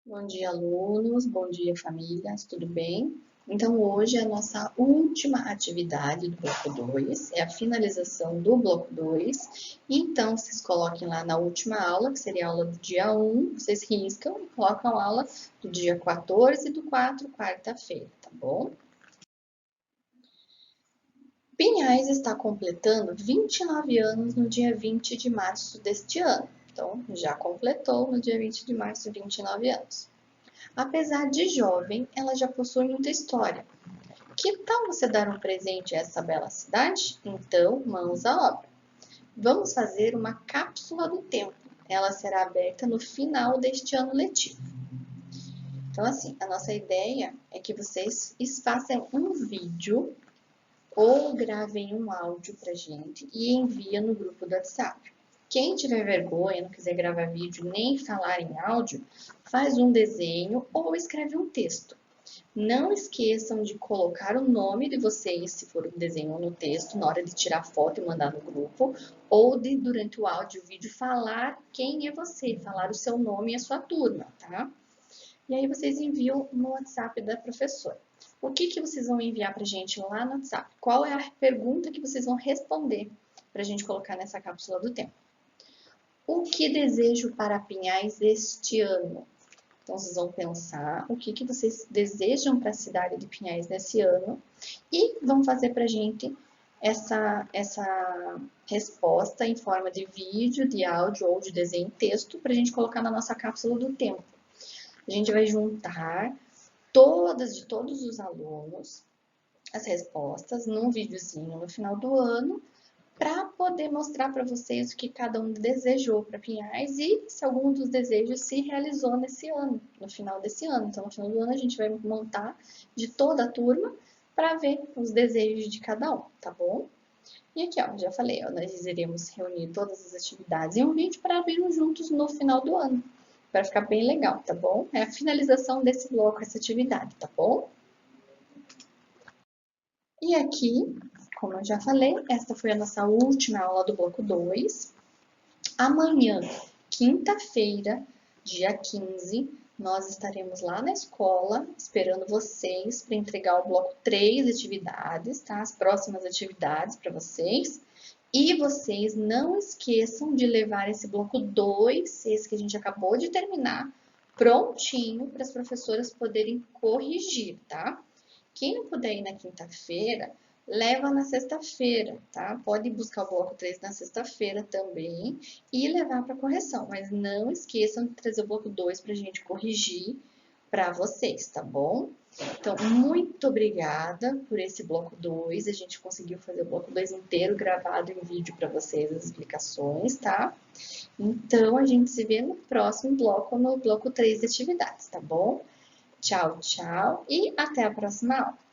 Bom dia, alunos. Bom dia, famílias. Tudo bem? Então, hoje é a nossa última atividade do bloco 2, é a finalização do bloco 2. Então, vocês coloquem lá na última aula, que seria a aula do dia 1, vocês riscam e colocam a aula do dia 14 do 4, quarta-feira, tá bom? Pinhais está completando 29 anos no dia 20 de março deste ano. Então, já completou no dia 20 de março 29 anos. Apesar de jovem, ela já possui muita história. Que tal você dar um presente a essa bela cidade? Então, mãos à obra. Vamos fazer uma cápsula do tempo. Ela será aberta no final deste ano letivo. Então, assim, a nossa ideia é que vocês façam um vídeo ou gravem um áudio pra gente e envia no grupo do WhatsApp. Quem tiver vergonha, não quiser gravar vídeo nem falar em áudio, faz um desenho ou escreve um texto. Não esqueçam de colocar o nome de vocês, se for um desenho no texto, na hora de tirar foto e mandar no grupo, ou de, durante o áudio e vídeo, falar quem é você, falar o seu nome e a sua turma, tá? E aí vocês enviam no WhatsApp da professora. O que vocês vão enviar pra gente lá no WhatsApp? Qual é a pergunta que vocês vão responder pra gente colocar nessa cápsula do tempo? O que desejo para Pinhais este ano? Então, vocês vão pensar o que vocês desejam para a cidade de Pinhais nesse ano e vão fazer para a gente essa resposta em forma de vídeo, de áudio ou de desenho em texto para a gente colocar na nossa cápsula do tempo. A gente vai juntar de todos os alunos as respostas num videozinho no final do ano para poder mostrar para vocês o que cada um desejou para Pinhais e se algum dos desejos se realizou nesse ano, no final desse ano. Então, no final do ano, a gente vai montar de toda a turma para ver os desejos de cada um, tá bom? E aqui, ó, já falei, ó, nós iremos reunir todas as atividades em um vídeo para abrirmos juntos no final do ano, para ficar bem legal, tá bom? É a finalização desse bloco, essa atividade, tá bom? E aqui, como eu já falei, esta foi a nossa última aula do bloco 2. Amanhã, quinta-feira, dia 15, nós estaremos lá na escola esperando vocês para entregar o bloco 3 atividades, tá? As próximas atividades para vocês. E vocês não esqueçam de levar esse bloco 2, esse que a gente acabou de terminar, prontinho para as professoras poderem corrigir, tá? Quem não puder ir na quinta-feira, leva na sexta-feira, tá? Pode buscar o bloco 3 na sexta-feira também e levar para correção, mas não esqueçam de trazer o bloco 2 para a gente corrigir para vocês, tá bom? Então, muito obrigada por esse bloco 2. A gente conseguiu fazer o bloco 2 inteiro gravado em vídeo para vocês, as explicações, tá? Então, a gente se vê no próximo bloco, no bloco 3 de atividades, tá bom? Tchau, tchau e até a próxima aula.